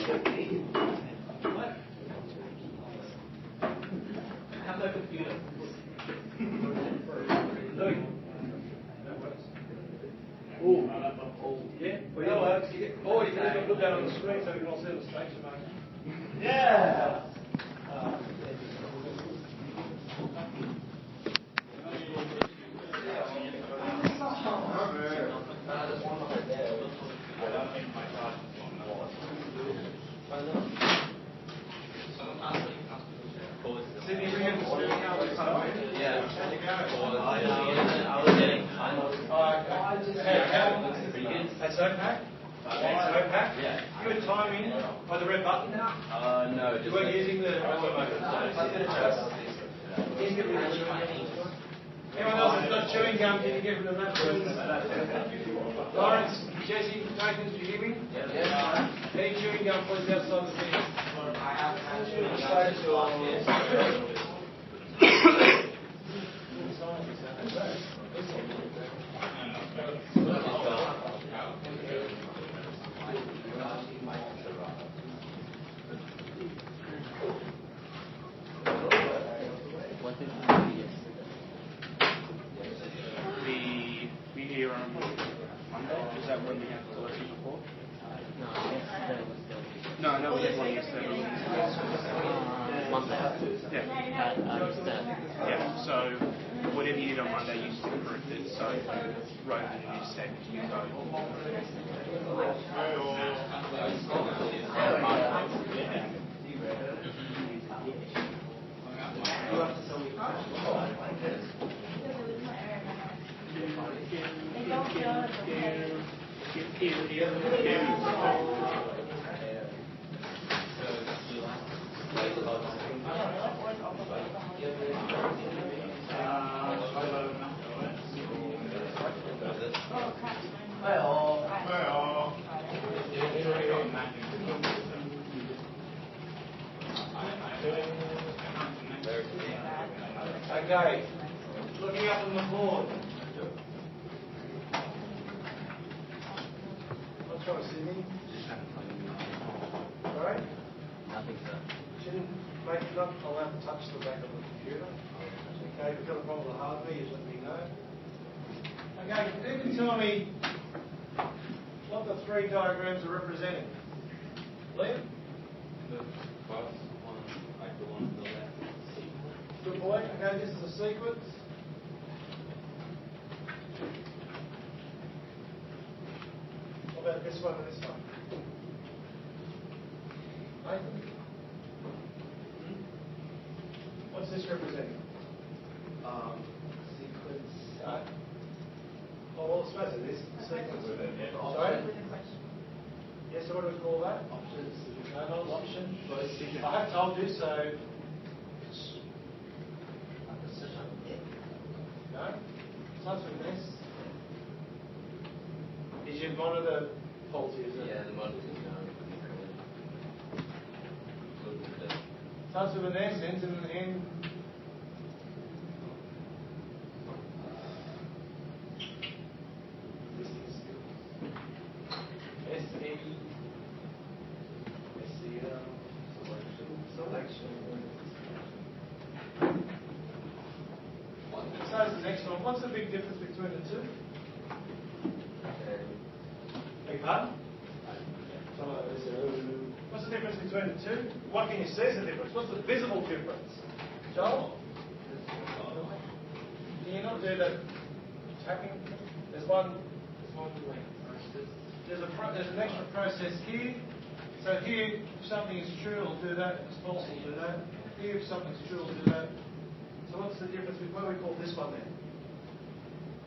Have no computer. Oh, yeah. Well, that works. You can look down on the screen so we can all see the mistakes you make. Yeah. That's okay? That's okay? Yeah. You were timing by the red button? No. You weren't using the remote. Anyone else that's got chewing gum, can you get rid of that, please? Lawrence, Jesse, Nathan, do you hear me? Yes. Any chewing gum, please, outside the thing? I have chewing gum. We here on Monday? Is that when we have the lesson before? No, yesterday was the... No, I know we had one yesterday. Monday. Yeah. Yeah, so whatever you did on Monday, you still proved it. So rather than you just said you go. Okay, looking up on the board. What's wrong, Sydney? Alright? Nothing, sir. Shouldn't make it up. I'll have to touch the back of the computer. Okay, if you've got a problem with the hardware, you let me know. Okay, who can tell me what the three diagrams are representing? Liam? The first one, like the one on the left. Good boy. Okay, this is a sequence. What about this one and this one? Nathan? What's this representing? Sequence. Oh, well, it's supposed to be this sequence. Sorry? Yes, so what do we call that? Options. Option. I have told you, so... No? Starts with this. Is your monitor faulty, is it? Yeah, the monitor is now. Starts with an S, ends in an N. So is the next one. What's the big difference between the two? Beg pardon? What's the difference between the two? What can you see is the difference? What's the visible difference? Joel? Can you not do that tapping? There's one. There's an extra process here. So here, if something is true, it'll do that. If it's false, it'll do that. Here, if something's true, it'll do that. So what's the difference with what we call this one then?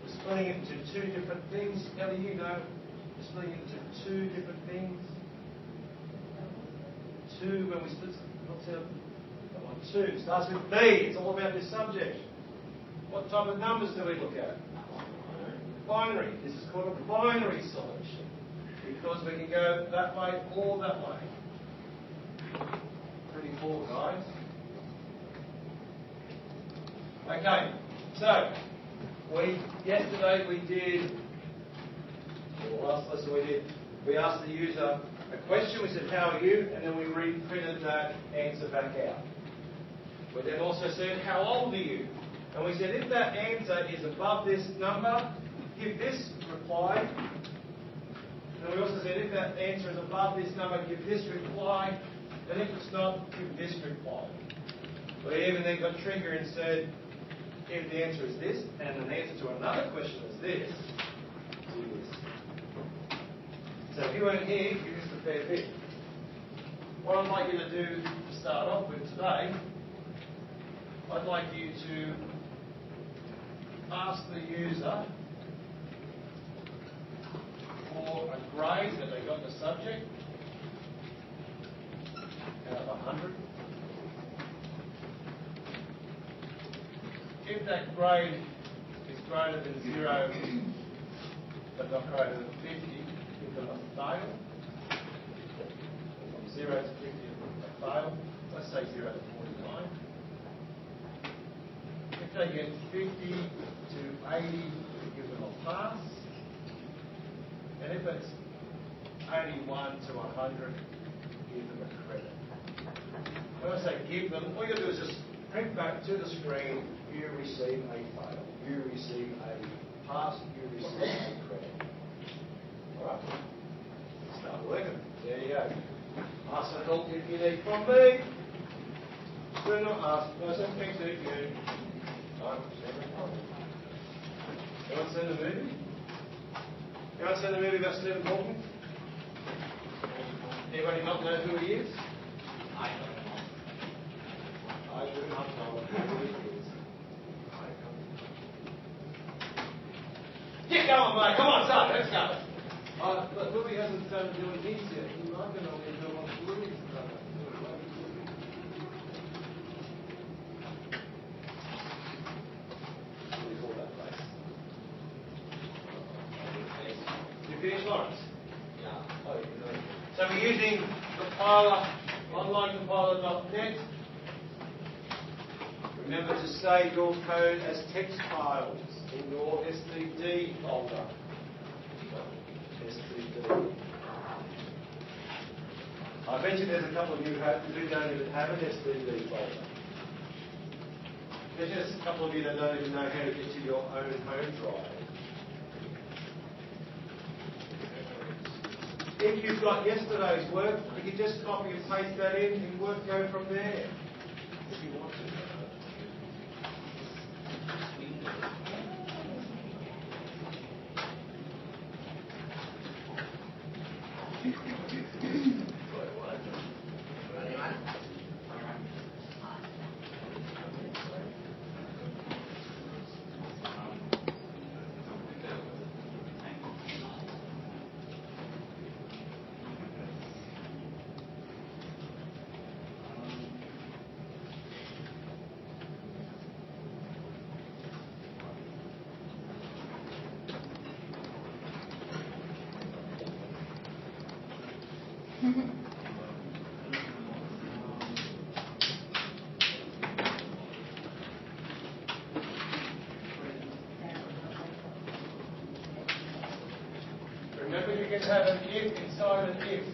We're splitting it into two different things. Ellie, you know, we're splitting it into two different things. Two, when we split, what's our, come on, two, starts with B. It's all about this subject. What type of numbers do we look at? Binary. This is called a binary solution. Because we can go that way or that way. Pretty cool, guys. Okay, so yesterday we did, or last lesson we asked the user a question. We said, how are you? And then we reprinted that answer back out. We then also said, how old are you? And we said, if that answer is above this number, give this reply. And we also said, if that answer is above this number, give this reply. And if it's not, give this reply. We even then got trigger and said, if the answer is this, and an answer to another question is this, do this. So if you weren't here, you missed a fair bit. What I'd like you to do to start off with today, I'd like you to ask the user for a grade that they got in the subject out of 100. If that grade is greater than 0 but not greater than 50, give them a fail. From 0 to 50, a fail. Let's say 0 to 49. If they get 50 to 80, give them a pass. And if it's 81 to 100, give them a credit. When I say give them, all you got to do is just print back to the screen, you receive a fail, you receive a pass, you receive a credit. Alright? Start working. There you go. Ask for help if you need from me. Do not ask for something to you. I'm never problem. Anyone seen the movie? Anyone seen the movie about Stephen Hawking? Anybody not know who he is? I do not know who he is. Get going, mate. Come on, son. Let's go. But Louis hasn't started doing these yet. He's not going to do what Louis has done. What do you call that place? You finished, Lawrence? Yeah. Oh, you know. So we're using compiler, onlinecompiler.net. Remember to save your code as text files in your STD folder. STD. I bet you there's a couple of you who don't even have an STD folder. There's just a couple of you that don't even know how to get to your own home drive. If you've got yesterday's work, you can just copy and paste that in and go from there. If you want to. Remember, you can have an if inside an if.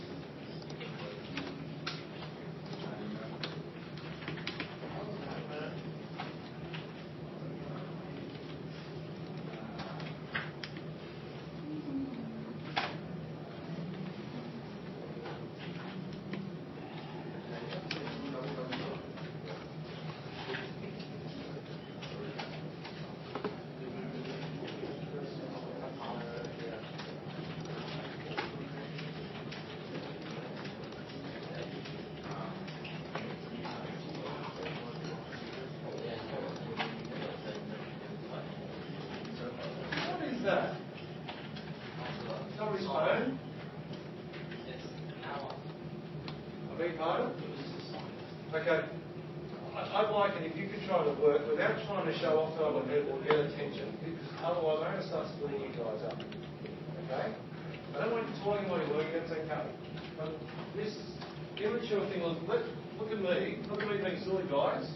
That? Somebody's phone? I beg your pardon? Okay. I'd like it if you could try to work without trying to show off to other people or get attention, because otherwise I'm going to start splitting you guys up. Okay? I don't want you talking while you're working, that's okay. But this immature thing, look at me. Look at me being silly, guys.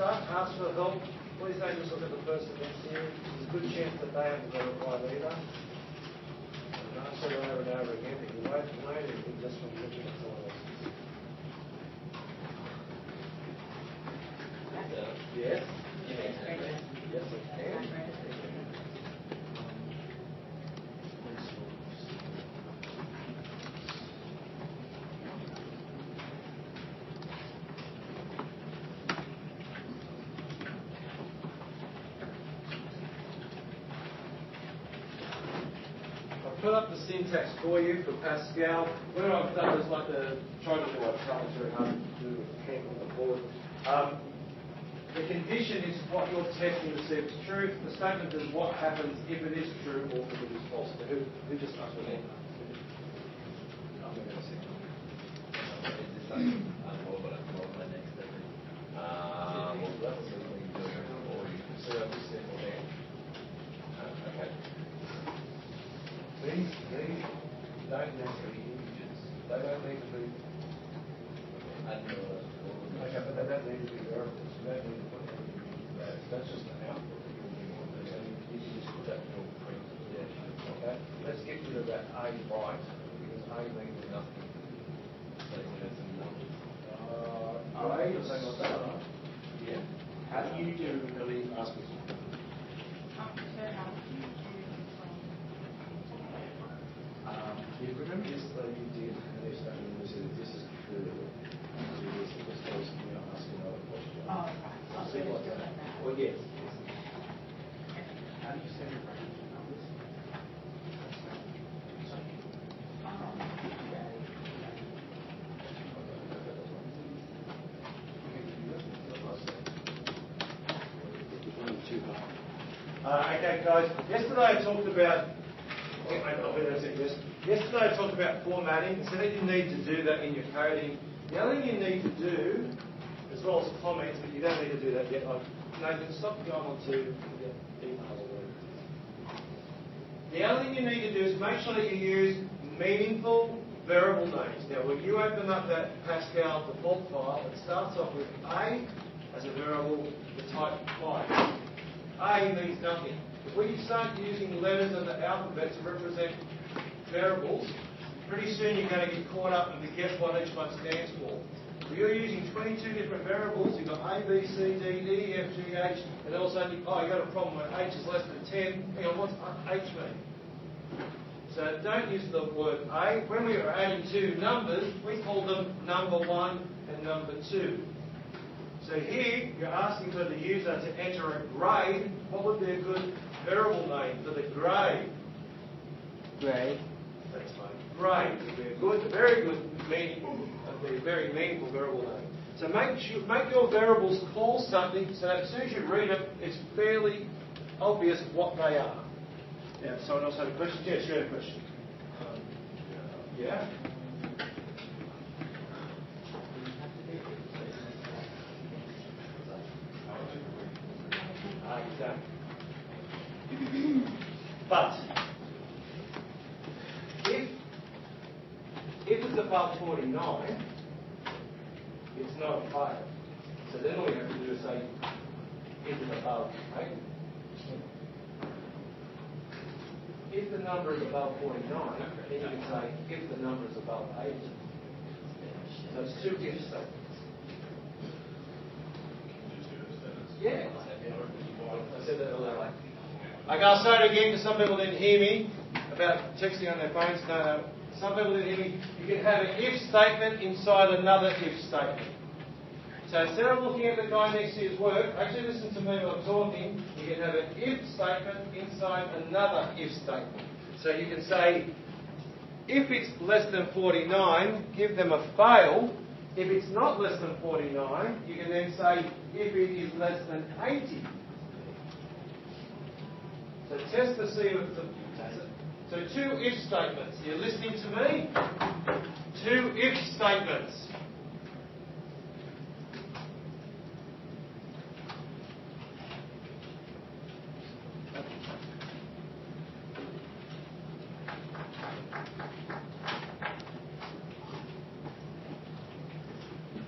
stuck, ask for help. Please don't just look at the person next to you. There's a good chance that they haven't got it right either. And ask it over and over again, but you won't learn anything just from looking at someone else. Yes? Yes, it can. Put up the syntax for you for Pascal. What I've done is like try to do what it's very hard to do with the hand on the board. The condition is what you're testing to see if it's true. The statement is what happens if it is true or if it is false. So who just starts with that? I'm going to say. These don't necessarily be images. They don't need to be. Okay, but they don't need to be variables. You don't need to put anything into that. That's just an output that you'll be on. You can just put that in your print. Okay? Let's get rid of that A right, because A means nothing. So that's a number. A is saying what's that, right? Yeah. How do you generally ask me? You remember yesterday you did an if statement and you said if this is true, do this, if it's false, you're not asking another question. Oh, right. See like that? Well, yes. How do you say your numbers? Okay, guys. Yesterday I talked about. Yesterday I talked about formatting. So that you need to do that in your coding. The other thing you need to do, as well as comments, but you don't need to do that yet. Nathan, stop going on to the email. The other thing you need to do is make sure that you use meaningful variable names. Now, when you open up that Pascal default file, it starts off with A as a variable, the type 5. A means nothing. If we start using letters of the alphabet to represent variables, pretty soon you're going to get caught up and forget what each one stands for. If you're using 22 different variables, you've got A, B, C, D, E, F, G, H, and all of a sudden you've got a problem when H is less than 10. Hang on, what's H mean? So don't use the word A. When we are adding two numbers, we call them number 1 and number 2. So here, you're asking for the user to enter a grade. What would be a good variable name for the grade? Grade. That's fine. Grade would be a very good meaning, a very meaningful variable name. So make your variables call something so that as soon as you read it, it's fairly obvious what they are. Now, someone else had a question? Yes, you had a question. Yeah? Exactly. But if it's above 49, it's not a fail. So then all we have to do is say, if it's above 8. If the number is above 49, then you can say, if the number is above 8. So it's two if statements. Yeah. I said that earlier. Okay, I'll say it again because some people didn't hear me about texting on their phones. No. Some people didn't hear me. You can have an if statement inside another if statement. So instead of looking at the guy next to his work, actually listen to me while I'm talking. You can have an if statement inside another if statement. So you can say, if it's less than 49, give them a fail. If it's not less than 49, you can then say, if it is less than 80. So test to see if the... So two if statements. You're listening to me? Two if statements.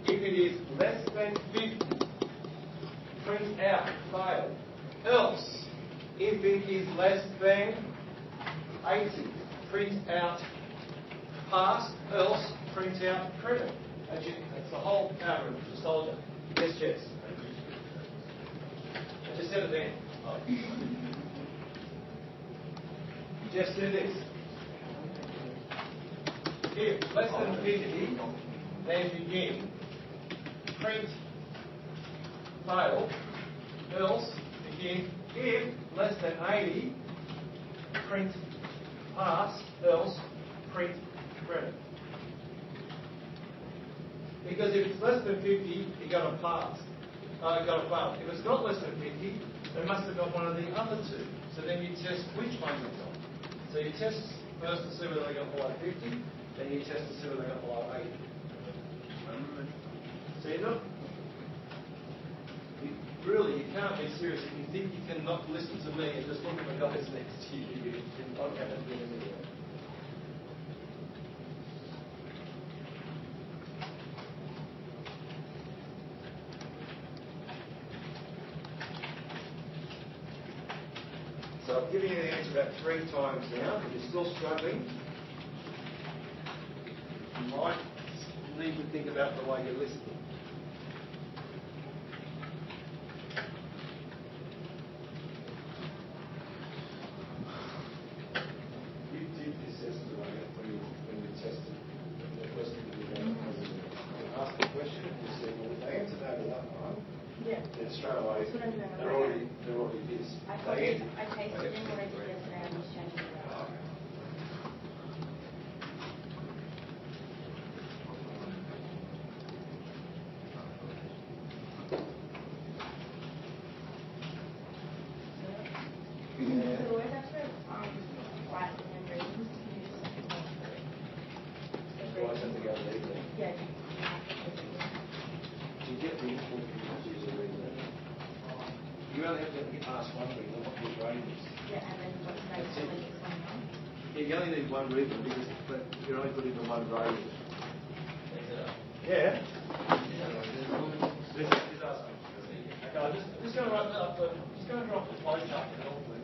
If it is less than 50, print out, fail. Else, if it is less than 80, print out pass, else print out credit. That's the whole algorithm. Just told you. Yes, Jess. I just said it then. Just do this. If less than 50, then begin. Print fail, else begin. If less than 80, print pass, else print credit. Because if it's less than 50, you got to pass. Got to fail. If it's not less than 50, they must have got one of the other two. So then you test which one they got. So you test first to see whether they got below 50, then you test to see whether they got below 80. So you're not, you can't be serious. If you think you can not listen to me and just look at the guys next to you, you're not going to do anything. So I've given you the answer about 3 times now. If you're still struggling, you might need to think about the way you're listening. You did this yesterday when you tested the first thing you did. Ask the question, and you said, well, if they answer that or that one, then straight away they're already this. I tasted in what I did yesterday and was changing it up. So the way that's for flat and reasons, you just have to go through it. Otherwise, have to go legally. Yeah. You get the input usually. You only have to ask one reason what your rating is. Yeah, and then what's grade to leave it 21? Yeah, you only need one reason because you're only putting the one grading. Yeah. Just ask me. Okay, I'm just going to write up just going to drop the flow chart to help people.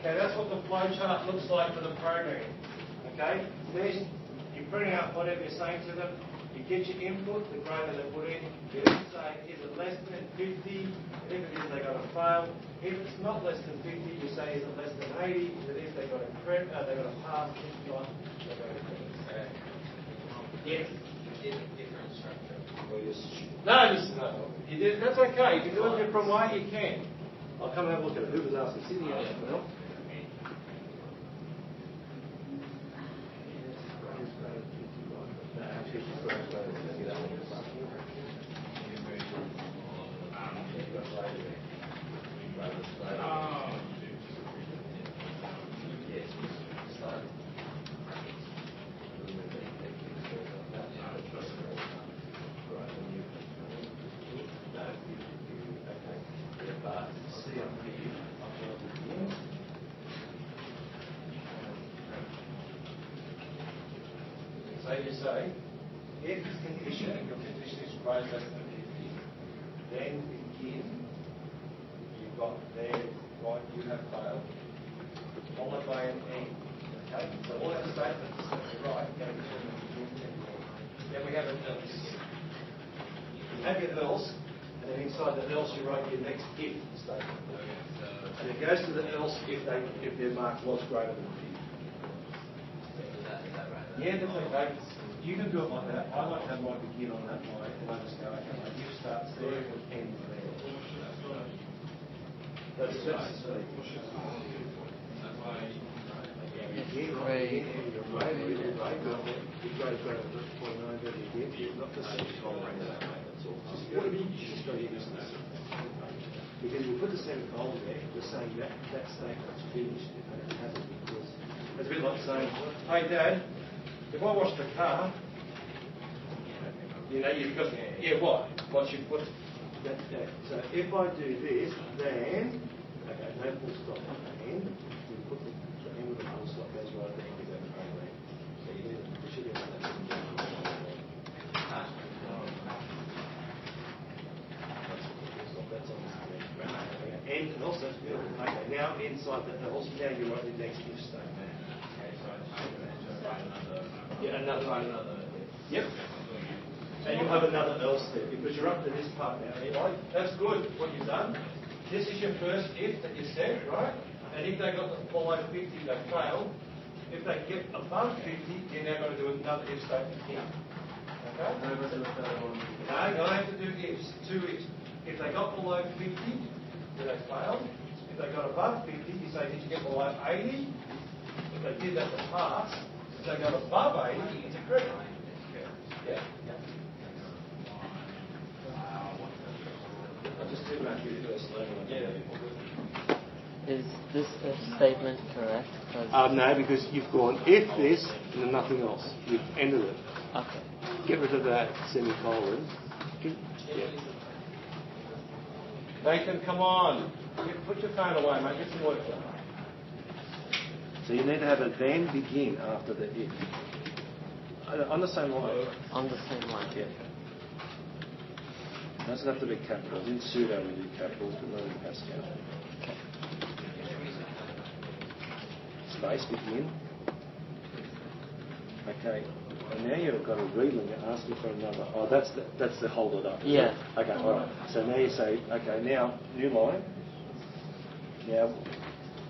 Okay, that's what the flow chart looks like for the program. Okay, there's, you print out whatever you're saying to them, you get your input, the grade that they put in, you then say, is it less than 50? If it is, they got to fail. If it's not less than 50, you say, is it less than 80? If it is, they got to credit, they got to pass. If not, they got to credit. Yes. Different structure. No, you did, that's okay. If you do it from way, you can. I'll come and have a look at it. Who was asking? Sydney asked for help. So you say, if this condition, your condition is grade less than 50, then begin, you've got there, right, you have failed, followed by an end. Okay? So all our statements are right, go to the end. Then we have an else. You have your else, and then inside the else you write your next if statement. And it goes to the else if their mark was greater than 50. Is that right? Yeah, definitely. You can do it like that. I like to have mine begin on that line, and I just go, okay, my if starts there and ends there. That's the speed. Because we put the semicolon there, we're saying that statement's finished if it hasn't, because it's a bit like saying, hey Dad, if I wash the car, you've got, what you put that. So if I do this, then, okay, no full stop at the end, we put the end with the full stop goes right at the end of that program. So you should have done that. That's on the end and also, okay, now inside that, also now you write the next if statement. Yeah, another. Yep. And you'll have another else there because you're up to this part now. Right? That's good, what you've done. This is your first if that you said, right? And if they got below 50, they failed. If they get above 50, you're now going to do another if statement here. Okay? No, you don't have to do ifs, 2 ifs. If they got below 50, then they failed. If they got above 50, you say, did you get below 80? If they did that, they passed. If they got above 80, it's a credit. Yeah. Is this if statement correct? No, because you've gone if this and then nothing else. You've ended it. Okay. Get rid of that semicolon. Yeah. Nathan, come on. Put your phone away, mate. Get some work done. So you need to have a then begin after the if. On the same line. On the same line. Yeah. It doesn't have to be capitals. In pseudo we do capitals, but not in Pascal. Space begin. Okay. And now you've got a reading and asking for another. Oh, that's the hold it up. Yeah. Okay, all right. So now you say, okay, now new line. Now,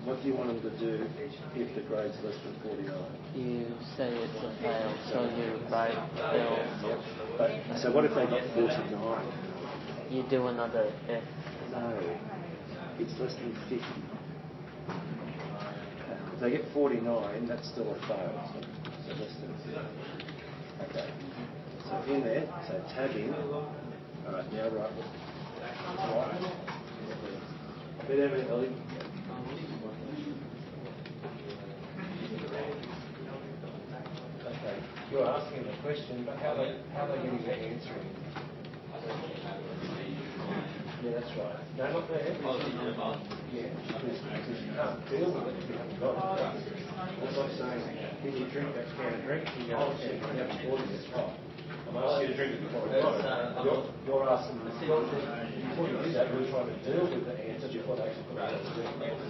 what do you want them to do if the grade's less than 49? You say it's a fail, so you write fail. Yep. But, so what if they got 49? You do another if. No, it's less than 50. If they get 49, that's still a fail. So less than 50. Okay. So in there, so tab in. All right, now right. Bit Ellie. Okay, you're asking the question, but how are they getting the answer in? Yeah, that's right. No, not there. Yeah, because you can't deal with it if you haven't got it. That's like saying, did you drink that can of drink? You go, you haven't bought it, it's right. I'm asking you to drink it before I got it. You're asking, before you do that, you're trying to deal with the answer before they actually put it out.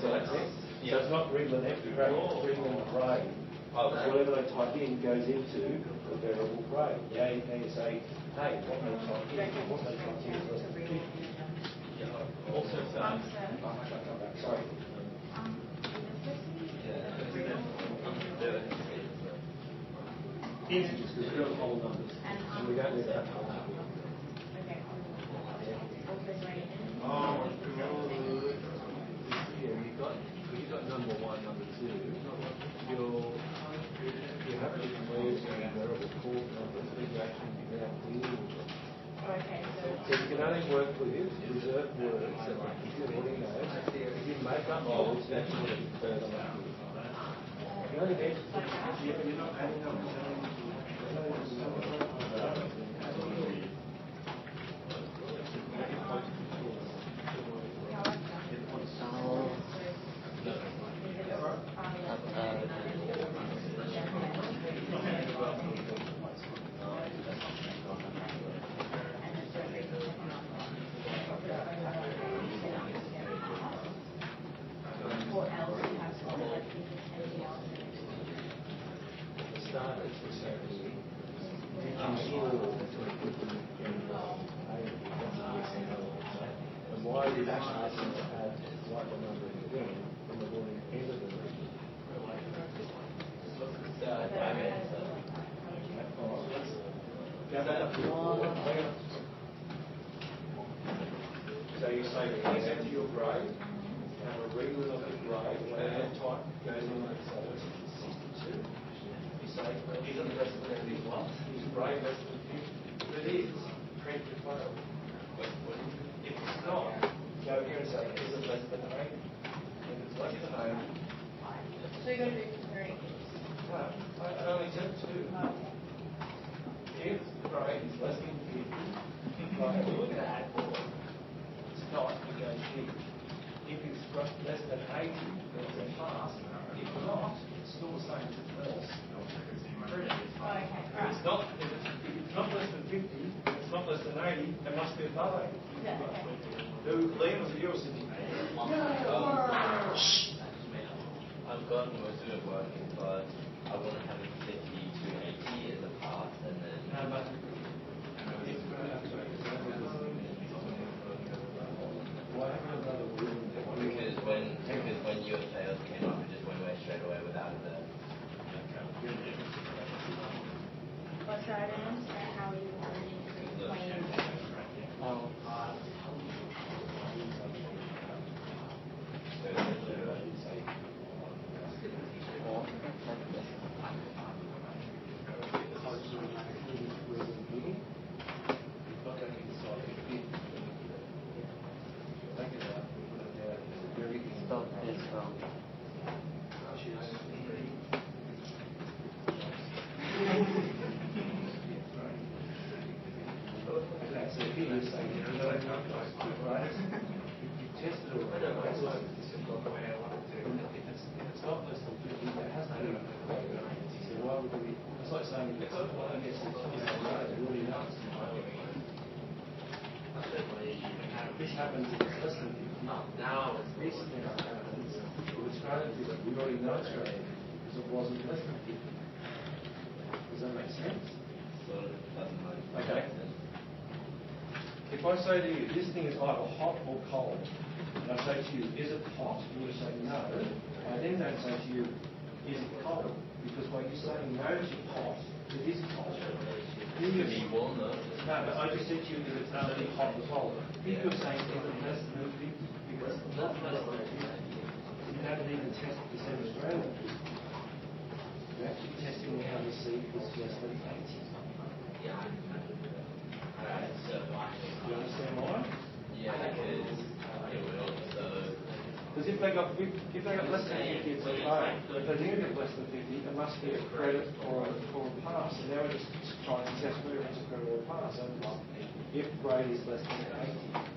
So that's it. So it's not Riegel and grade, it's Riegel and grade. Whatever they type in goes into the variable grade. Yeah, you say, hey, what they type in is less than 50. Also, sorry. Integers, because we've got whole numbers. And we don't need that. Oh, yeah, you've got number 1, number 2. You have to declare some variable called numbers, but you actually now deal with them. Okay, So you can only work with reserved words that the computer already knows. If you make up words, that's what it refers to. You only need you're not adding up. And why did you ask them to add like the number again when they've already entered the region? So you say connect that to your grade, have a read of the grade, whatever type goes in that, so it's 62. You say, is it less than 50? What? Is grade less than 50? It is. Credit to fail. If it's not, go here and say, is it less than 80? If it's less than 80, So you're going to do 3. no, I only said 2. If grade is less than 50, like, look at that. It's not, you go here. If it's less than 80, then it's a pass. If not, it's still the same as it's else. Okay, If it's not, if it's not less than 50, if it's not less than 80, it must be above 80. Yeah, okay. Who, Liam, was it you or Cindy? I've got most of it working, but I want to have it 50 to 80 in the past, and then. No, but Because when your sales came up, it just went away straight away without the. Well, so I don't understand how you want to explain. Oh. Stop this wrong. it's not less than 50, it has to be. So why would we? It's like saying it's really nuts. This happens if it's less than 50. Now This now happens if it's greater than 50. We already know it's greater because it wasn't less than 50. Does that make sense? So it doesn't make Okay. sense. If I say to you, this thing is either hot or cold, and I say to you, is it hot? You would say no. I then don't say to you, is it cold? Because by you saying no to hot, it is cold. Could be warm though. No, but I just said to you that it's only hot or cold. If you're saying is it less than 50, because it's not less than 50, you haven't even tested the percentage greater than 50. You're actually testing how to see if it's less than 80. Yeah. Alright, so. Do you understand why? Yeah, because it would also. Because if they got less than 50, it's a fail. But if they do get less than 50, it must be a credit or a pass. And now we're just trying to test whether it's a credit or a pass. So if grade is less than 80.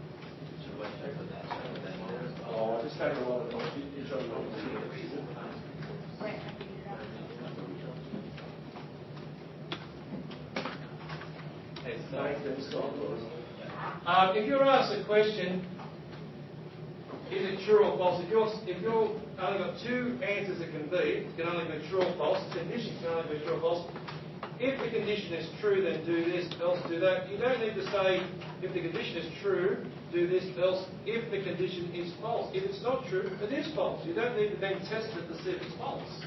Oh, I just gave you a lot of knowledge. You showed a lot of knowledge. Right. If you're asked a question, is it true or false? If you're only got 2 answers it can be, it can only be true or false. The condition can only be true or false. If the condition is true, then do this, else do that. You don't need to say, if the condition is true, do this, else, if the condition is false. If it's not true, it is false. You don't need to then test it to see if it's false.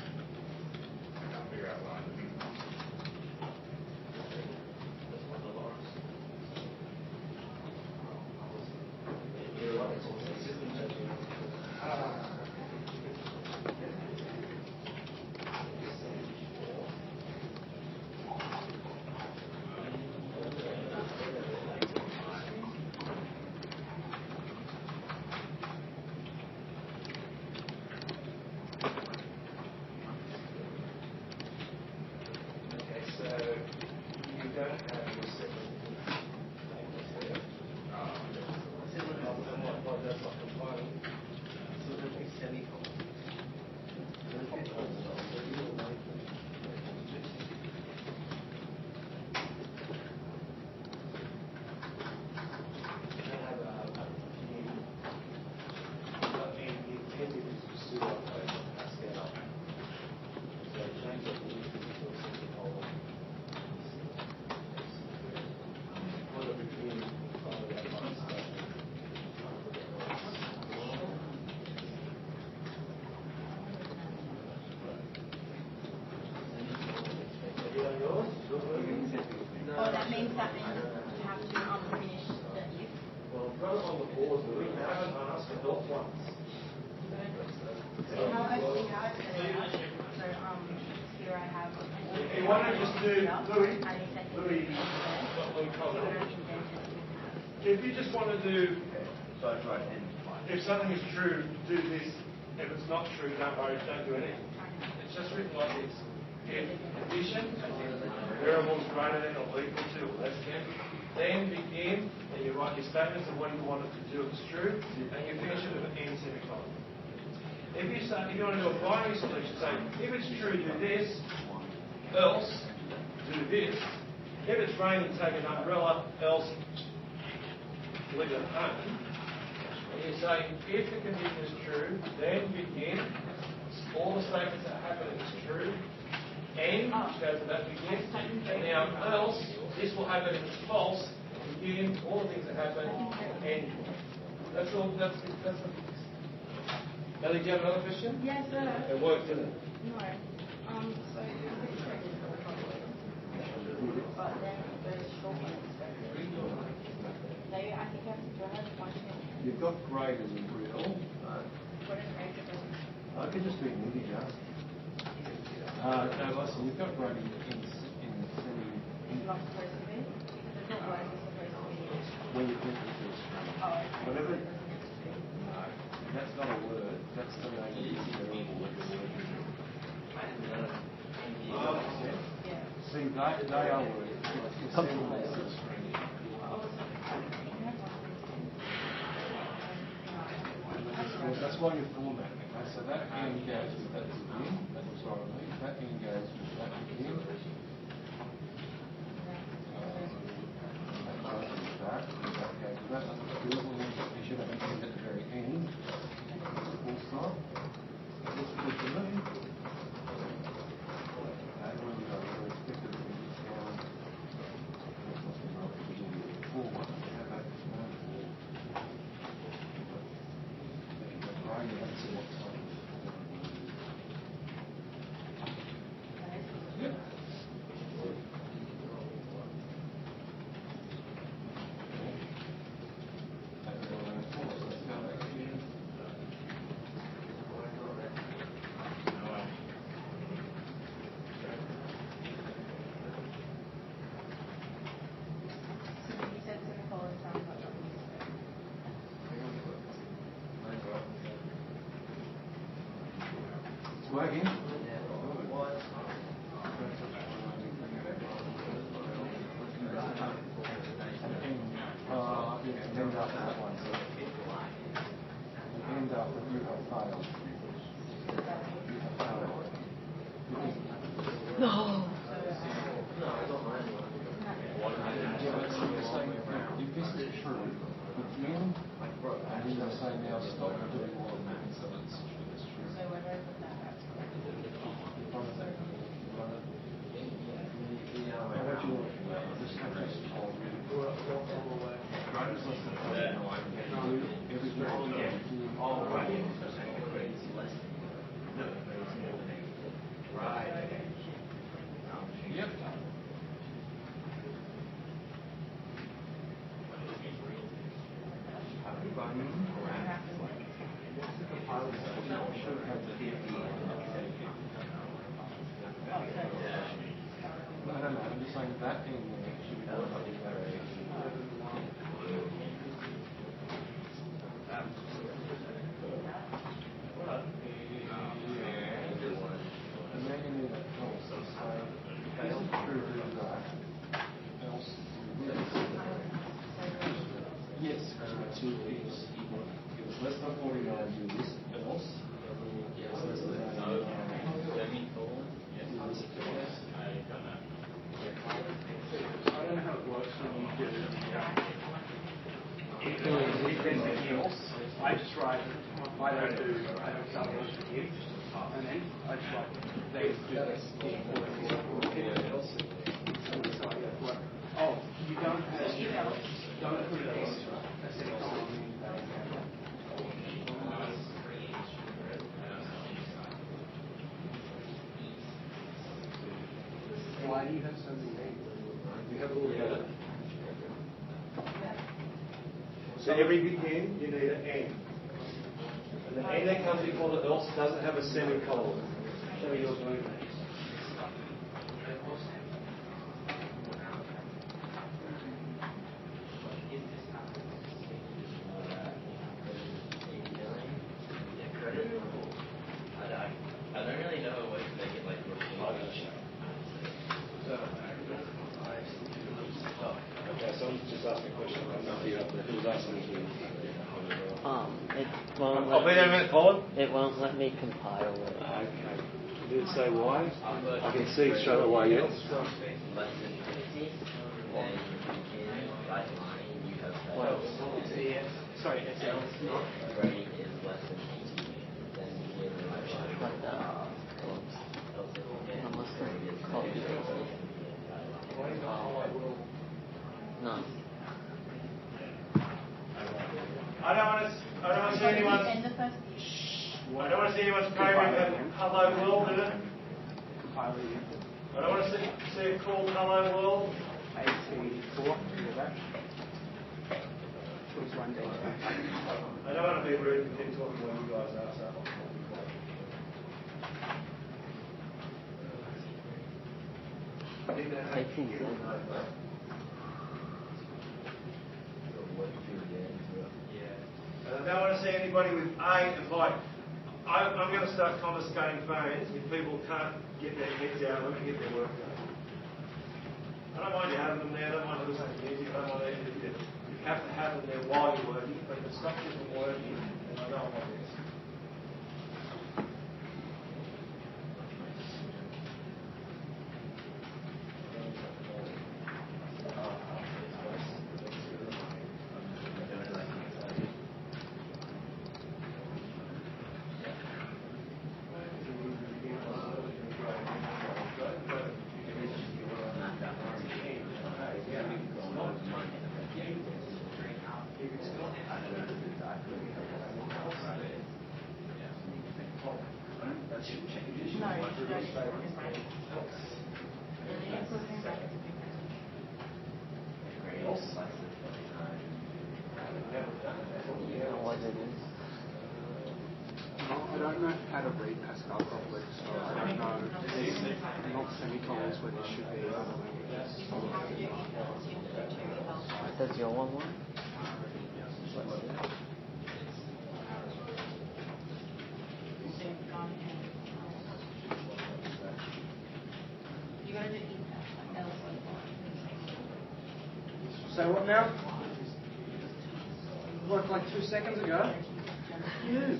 Or that means you have to finish the if. Well, I've got it on the board, but we haven't asked for help once. So how I set it out, so here I have. If you want to just do, Louis, if you just want to do, So I try and if something is true, do this. If it's not true, don't worry, don't do anything. It's just written like this. If condition, variables greater than or equal to or less than, then begin and you write your statements of what you want it to do if it's true, and you finish it with an end semicolon. If you want to do a binary solution, say, if it's true, do this, else, do this. If it's raining, take an umbrella, else, leave it at home. And you say, if the condition is true, then begin. All the statements that are happening is true. And, which goes to that begin. And now, else, this will happen if it's false. Begin, all the things that happen, and that's all. That's the fix. Ellie, do you have another question? Yes, sir. It worked, didn't it? No. So if it's true, but then the short one is very they, I think do I have one thing? You've got grade as a real. What is grade difference? I could just be an integer. No, listen, you've got grade in semi. It's not supposed to be? Because it's not words, it's supposed to be. When you think it's a string. Whatever. No, that's not a word. That's the name of the variable that the word is. Yeah. See, they are words. It's a string. That's why you're formatting. Okay? So that end goes with that begin. That's what I mean. That end goes with that begin. That goes with that. That goes with that. You should have an end at the very end. Full stop. Looks good to me. Okay, when we got the expected to be down. This must be right. Because you'll be a full one. How about this one? Yep. It's working. End after that one. End after you have failed. You have failed. No. If this is true, begin, and then they'll say now stop doing all of that until it's true. So when I put that back. What do you want? This country's told me. Yep. No, I'm just saying that thing should be done by the and then you need that else. So else true do that. Else do this. Yes, two is equal. If it's less than 49, do this. Else. Yes, less than 49. I don't know how it works when you do I just write, I don't do double if, and then I just write, they do this. Oh, you don't put it as a semicolon. Why do you have so many names? We have a little bit. So every begin, you need an N. And the N that comes before the else doesn't have a semicolon. Show me yours, mate. I don't really know a way to make it like Okay, so I'm just asking a question. I'm not here up there. Who's asking me? It won't I'll be there in a minute, Paul. It won't let me compile it. Okay. Did it say why? I can see straight away, yes. less than 50, then in right line you have that. Well, Sorry, SL. Grade is less than 80, then in right line. like that. I must have copied it. No. I don't want to see anyone. I don't want to see anyone's program have hello world in it. I don't want to see it called hello world. 84, go back. Choose one day. I don't want to be rude and keep talking when you guys are. So. Taking it. And I don't want to see anybody with A and like, I'm going to start confiscating phones if people can't get their heads out of them and get their work done. I don't mind you having them there, I don't mind you listening to music, I don't mind you have to have them there while you're working, but if it stops you from working, then I don't want this. I don't know how to read Pascal properly, so I don't know. There's not semicolons where there should be. Does your one work? So what now? Worked like 2 seconds ago. You.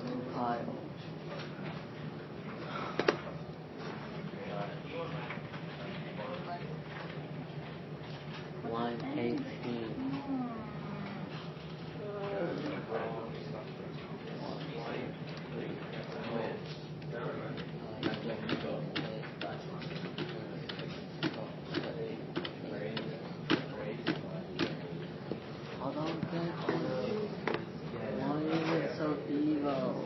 Compile. Line 18. I don't get this. Why is it so evil?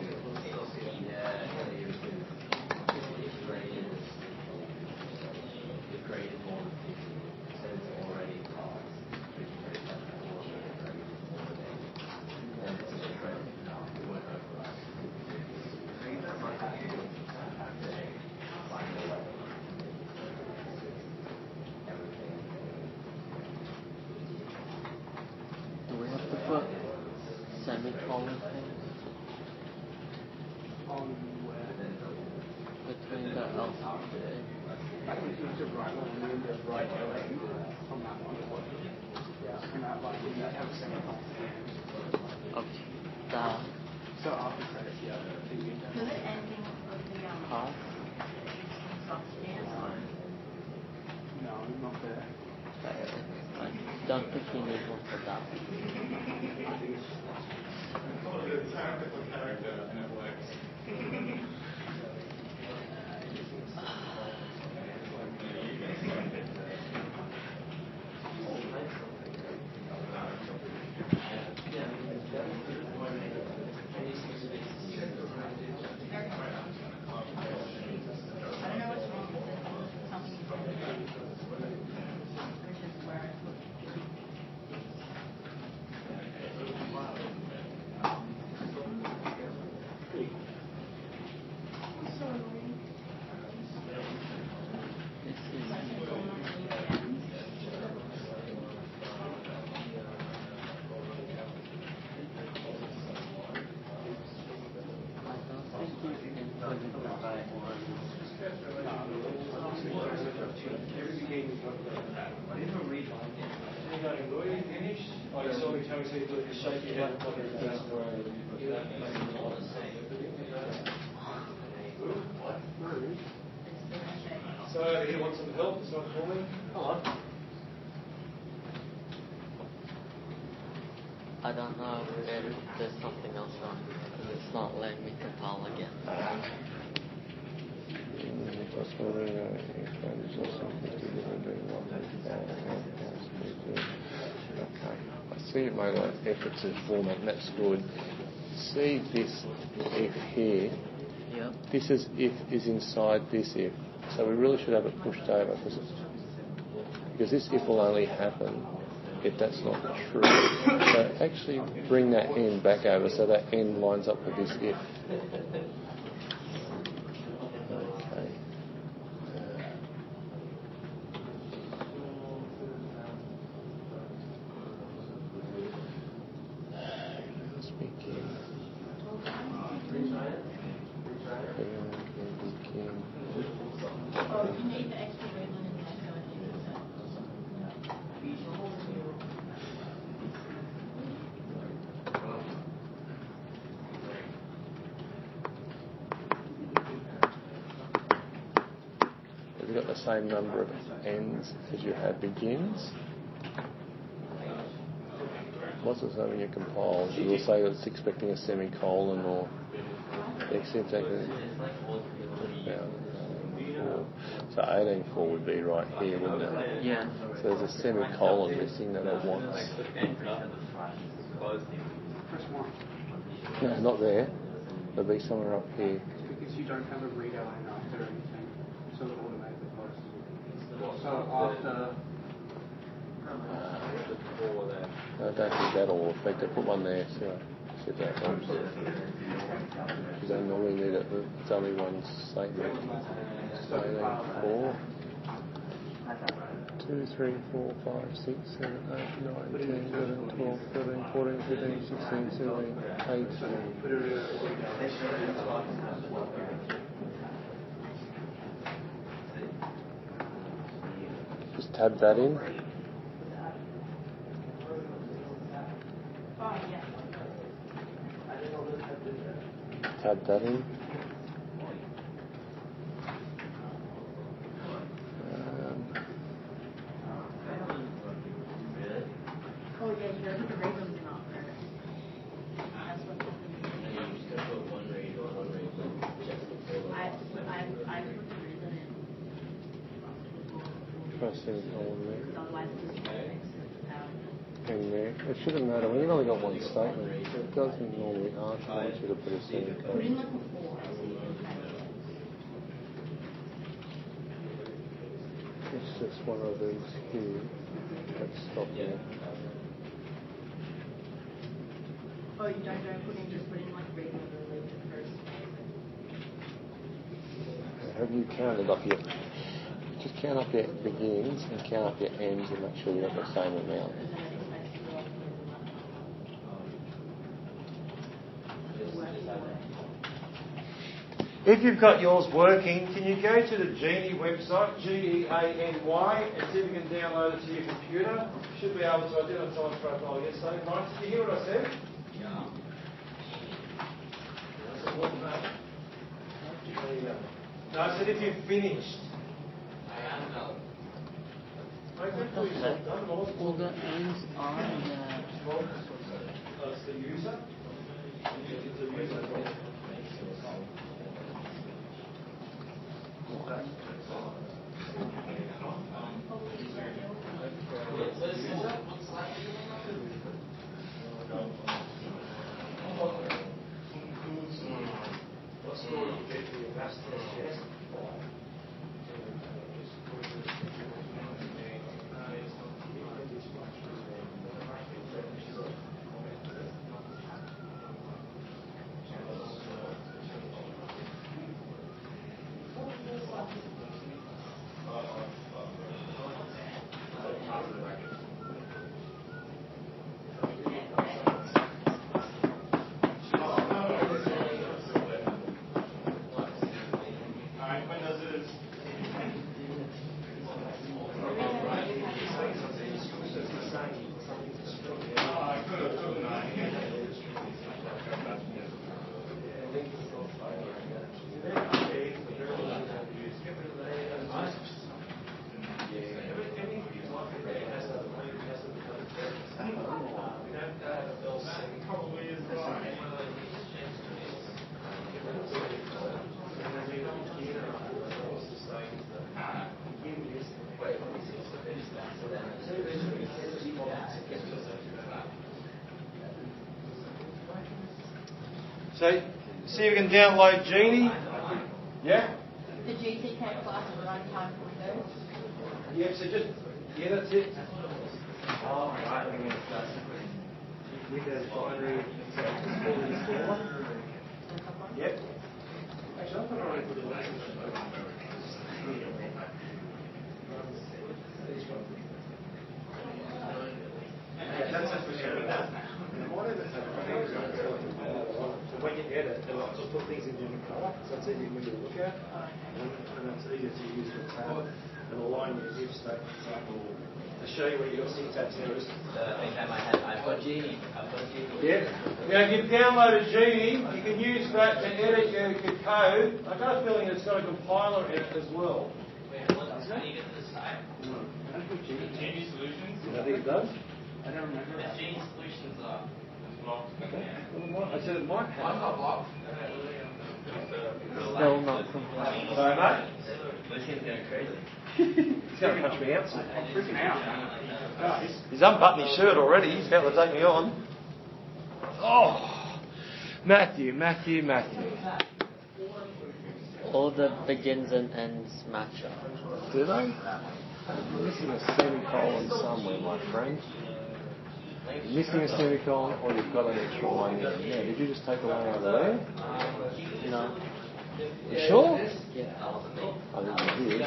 Do we have to put semicolon things between the alphabet? I think you should write one and then just write from that one. And that one, you have a semicolon. Okay. The So after credits, yeah. Does it ending of the path? No, not there. I don't think you need one for that. So over here, want some help? It's not calling. Hello. I don't know if there's something else wrong because it's not letting me compile again. Okay. I see you made an effort to format, and that's good. See this if here. Yep. This is if is inside this if. So we really should have it pushed over because this if will only happen if that's not true. So actually bring that n back over so that n lines up with this if. Okay. Oh, you need the extra red one and that going in. Have you got the same number of ends as you had begins? What's the same when you compile? You will say that it's expecting a semicolon or except so 18.4 would be right here, wouldn't it? Yeah. So there's a semicolon missing that it wants. Press 1. No, not there. There'll be somewhere up here. It's because you don't have a reader line after anything, so it automatically posts. So after... I don't think that'll affect it. Put one there, see if that helps. You don't normally need it, but it's only one statement. 18.4. 2, 3, 4, 5, 6, 7, 8, 9, 10, 11, 12, 13, 14, 15, 16, 17, 18. Just tab that in. Oh, yeah. Tab that in. Oh, yeah, you gotta put the red ones in off first. That's what happened. I put the reason in. Try semicolon there. Because otherwise it just makes it out. And there. It shouldn't matter. We've only got one statement. It doesn't normally ask you to put a Put in semicolon. like a 4. It's just one of these here. Let's stop there. Oh, you don't put in, just put in like red one and leave it first. Have you counted up your... Just count up your begins and count up your ends and make sure you have the same amount. If you've got yours working, can you go to the Genie website, Geany, and see if you can download it to your computer? Should be able to. I did on someone's profile yesterday. Right, did you hear what I said? Yeah. No, I said if you've finished. I am now. Make that for yourself done. All the ends are It's the user. It's the user. What score did you get for your maths test, yes? So, see if you can download Genie. Yeah? The GT Camp class is runtime for Windows. Yeah, so just, yeah, that's it. Oh, right. Windows binary, so just pull the installer. Yep. Actually, I thought I already put it on. Yeah, that's just for sharing that. So when you edit, it'll just put things in different colour, so it's easy when you look at, and it's easier to use the tab and align your if statements up to show you where your syntax errors. Anytime I've got Genie. Yeah. Now, if you've downloaded Genie, you can use that to edit your code. I got a feeling it's got a compiler in it as well. How do you get to the site? Genie Solutions? I think it does. I don't remember. The Genie Solutions are blocked. I said it might have. I'm not blocked. Still not compliant. Sorry, mate. This thing's going crazy. He's going to punch me out soon. I'm freaking out. He's unbuttoned his shirt already. He's about to take me on. Oh, Matthew. All the begins and ends match up. Do they? You're missing a semicolon somewhere, my friend. You're missing a semicolon, or you've got an extra one in there. Did you just take the one out of there? No. You sure? Yeah. I think you did.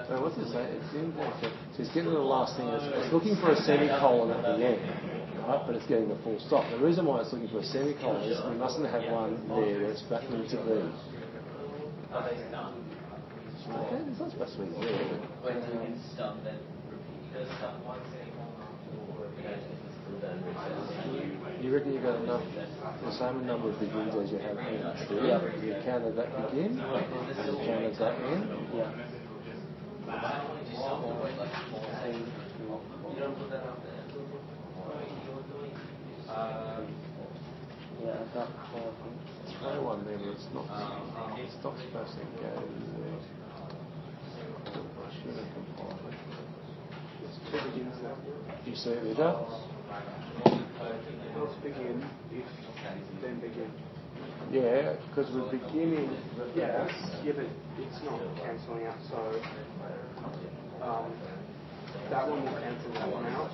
So what's it say? It's in there. So it's getting to the last thing. It's looking for a semicolon at the end, right? But it's getting the full stop. The reason why it's looking for a semicolon is we mustn't have one there where it's back into B. Okay, it's not supposed to be there. When you can stop then repeat. You stop one semicolon or You reckon you've got enough, the same number of begins as you have ends? Yeah. You counted that begin, and you counted that end? Yeah. You don't put that up there. Yeah, I've got 4. Throw one there, but it's not supposed to go there. Should have compiled it. It's two begins there. You see it there? Let's begin, if, then begin. Yeah, because we're beginning. Yeah, but it's not cancelling out, so that one will cancel that one out.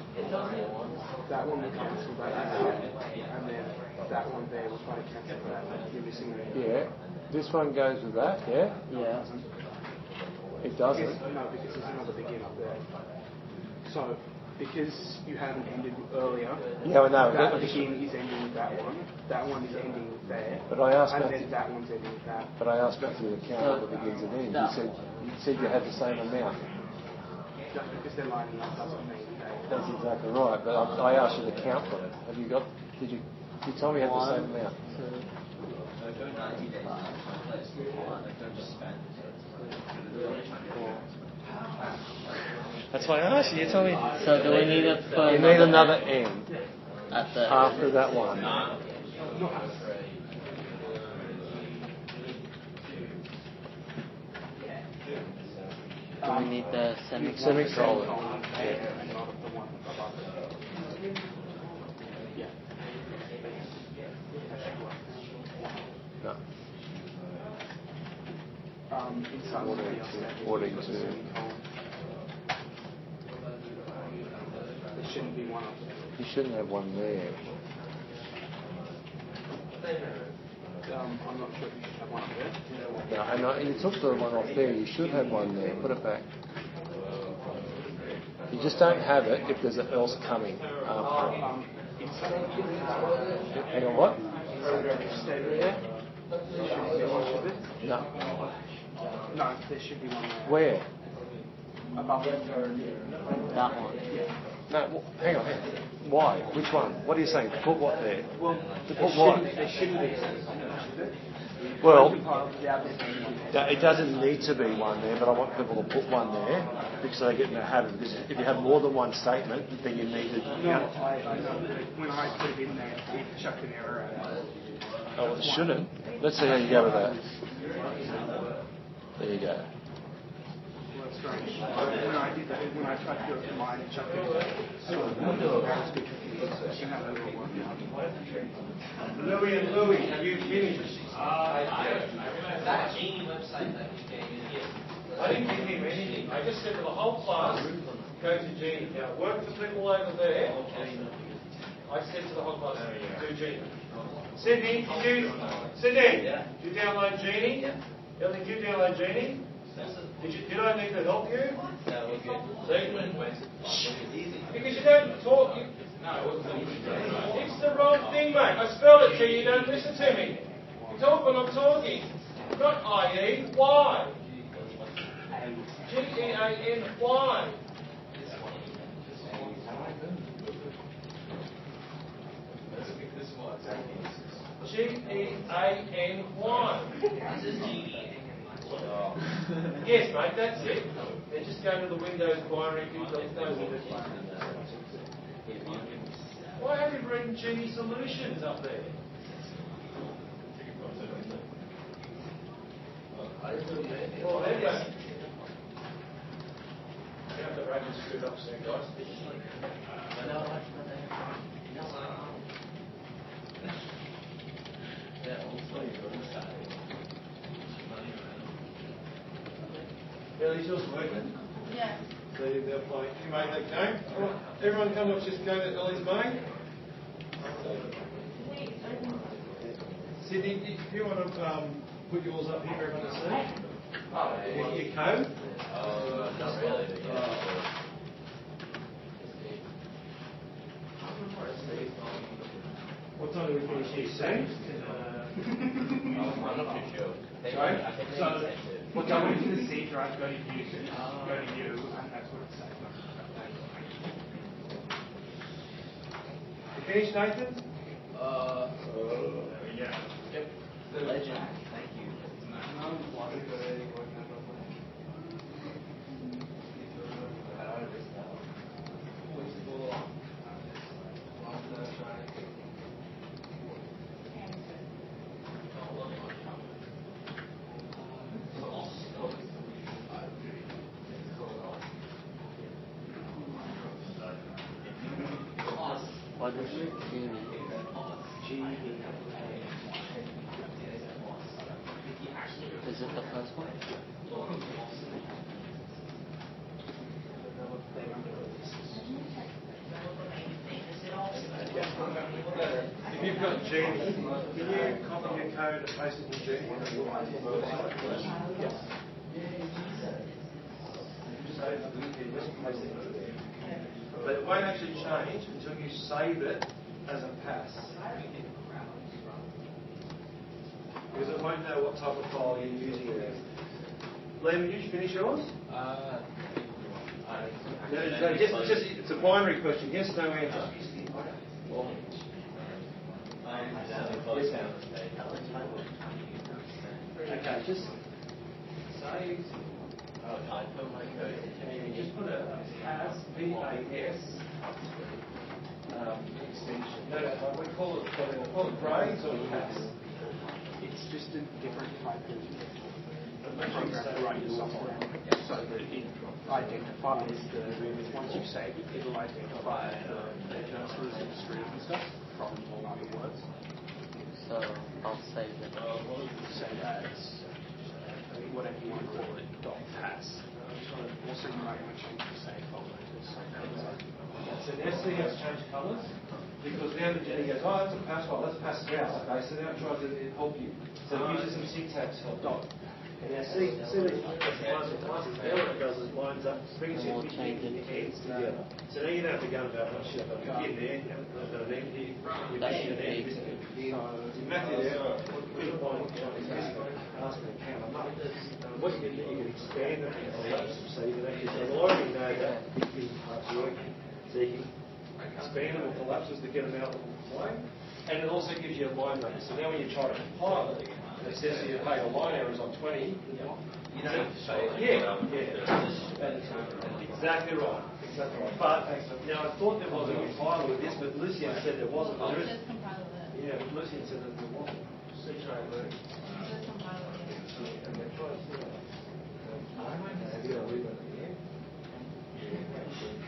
That one will cancel that out. And then that one there will try to cancel that. You're missing it. Yeah, this one goes with that, yeah? Yeah. It doesn't. No, because there's another begin up there. So, because you haven't ended earlier, Yeah, I know. that begin is ending with that one is ending with there, But I asked and Matthew. then that one's ending with that. But I asked Matthew to count all the begins and ends. You said you had the same amount. Just because they're lining up doesn't mean That's exactly right. But I asked you to count them. Have you got? Did you? You told me you had the same amount. 4. That's why I asked you. You told me. So do we need to put You need another end at the after that one. Do we need the Semicolon. and not the one above it. Yeah. No. In some way, According to. there shouldn't be one up there. You shouldn't have one there. I'm not sure if you should have one up there. No, and you took the one off there. You should have one there. Put it back. You just don't have it if there's else coming after it. Hang on, what? Stay there. There shouldn't be one, should there? No. No, there should be one there. Where? Above it. that one? No, hang on. Why? Which one? What are you saying? To put what there? Well, To put what? there shouldn't be one, should there? Well, Without there being one there. it doesn't need to be one there, but I want people to put one there because they get in the habit. Because if you have more than one statement, then you need to. No, I know, but when I put it in there, it chucked an error out. Oh, well, it shouldn't. Let's see how you go with that. There you go. what's strange. When I did that, when I tried to do it for mine, it chucked it. So I was a bit confused. She had a little work out. Louis, have you finished? That Genie website that you gave me, yes. I didn't give him anything. I just said to the whole class, go to Genie. Now, work for people over there. I said to the whole class, do Genie. Sydney, did you download Genie? Yeah. Ellie, did you download Genie? Did I need to help you? That was good. See? Because you don't talk. It's the wrong thing, mate. I spelled it to you. You don't listen to me. You talk when I'm talking. Not I-E, Y. G-E-A-N-Y. G-E-A-N-Y. Yes, mate, that's it. Then just go to the Windows binary. Why have you written Genie Solutions up there? Well, anyway. You have to rate this screwed up soon, guys. Ellie's yours working? Yeah. So they're playing. You made that game? Well, everyone come watch this game that Ellie's made. Sydney, do you want to put yours up here for everyone to see? Your code? Not really. What time do we finish here? Soon? I'm not too sure. Sorry? So, we'll go into the C drive, go to users, go to you, and that's what it says. You finished, Nathan? Yeah. Yep. The legend. Thank you. What is it? Is it the first one? If you've got Genie, can you copy your code and paste it in Genie? Yes. Save the link here, just paste it in there. But it won't actually change until you save it as a pass. Because it won't know what type of file you're using it as. Liam, did you finish yours? No, just it's a binary question. Yes, no answer. Okay, just save. Just put a PAS, P-A-S, extension. No, we call it grades or PAS. It's just a different type of program to write your software. So that it identifies once you save it, it'll identify the nurseries and streams and stuff from all other words. So I'll save it. Save as whatever you want to call it, .pass. Also, you might want to change the save folder to something like So SC has changed colours because now the Genie goes, oh, that's a pass file, let's pass it out. Okay, so now it tries to help you. So it uses some syntax help. And now see these once it's there, what it does is it lines up, brings your ends together. So now you don't have to go and go, oh shit, I've got a there, I've got an end here, we're missing an end, missing an end. You map it out, put a line is missing, ask them to count them up. What you can do, you can expand them and collapse them, so you can actually say, well, I already know that big part's working. So you can expand them or collapse them to get them out of the way. And it also gives you a line number. So now when you try to compile it, it says here, hey, the line error is on 20. You don't have to say it. Yeah. Exactly right. But now I thought there was a compiler with this, but Lucian said there wasn't. I'll just compile it. Yeah, but Lucian said that there wasn't. Just compile it.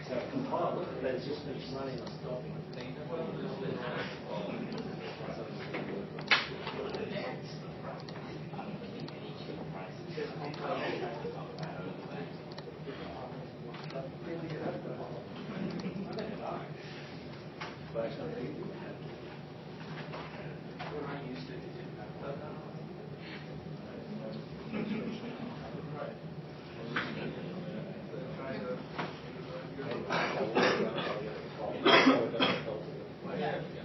So compile it, but it's just running and stopping.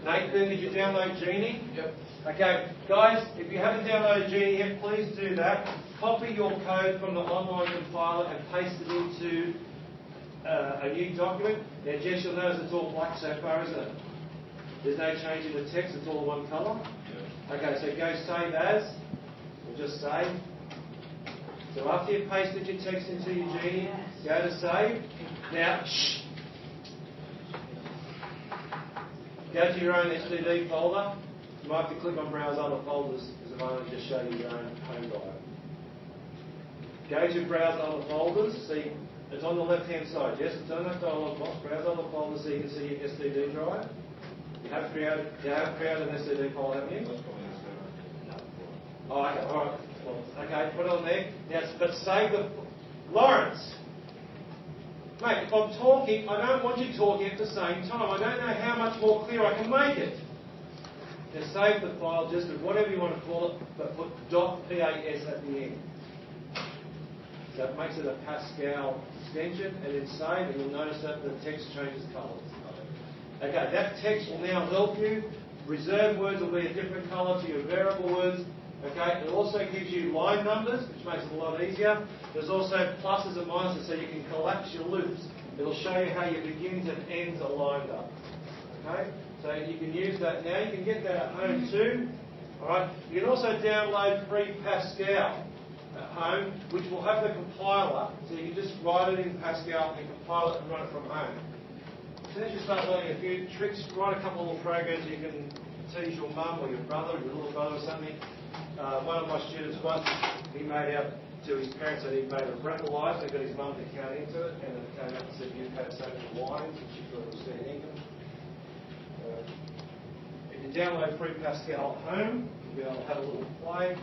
Nathan, did you download Genie? Yep. Okay, guys, if you haven't downloaded Genie yet, please do that. Copy your code from the online compiler and paste it into a new document. Now, Jess, you'll notice it's all black so far, isn't it? There's no change in the text, it's all one colour. Okay, so go save as. We'll just save. So after you've pasted your text into your Genie, go to save. Now, shh. Go to your own STD folder. You might have to click on Browse Other Folders because it might just show you your own home drive. Go to Browse Other Folders. See, it's on the left-hand side. Yes, it's on that dialog box. Browse Other Folders so you can see your STD drive. You have created an STD file, haven't you? Oh, okay, all right. Well, okay, put it on there. Now, but save the... Lawrence! Mate, if I'm talking, I don't want you talking at the same time. I don't know how much more clear I can make it. Now save the file just with whatever you want to call it, but put .pas at the end. So it makes it a Pascal extension, and then save, and you'll notice that the text changes colours. Okay, that text will now help you. Reserved words will be a different colour to your variable words. Okay, it also gives you line numbers, which makes it a lot easier. There's also pluses and minuses, so you can collapse your loops. It'll show you how your begins and ends are lined up. Okay, so you can use that now. You can get that at home too. All right. You can also download free Pascal at home, which will have the compiler, so you can just write it in Pascal and compile it and run it from home. As soon as you start learning a few tricks, write a couple of little programs you can tease your mum or your brother or your little brother or something. One of my students once, he made out to his parents that he'd made a breathalyzer and got his mum to count into it, and it came out and said you've had so many wines, and she thought it was fair income. If you download free Pascal at home, you'll be able to have a little play.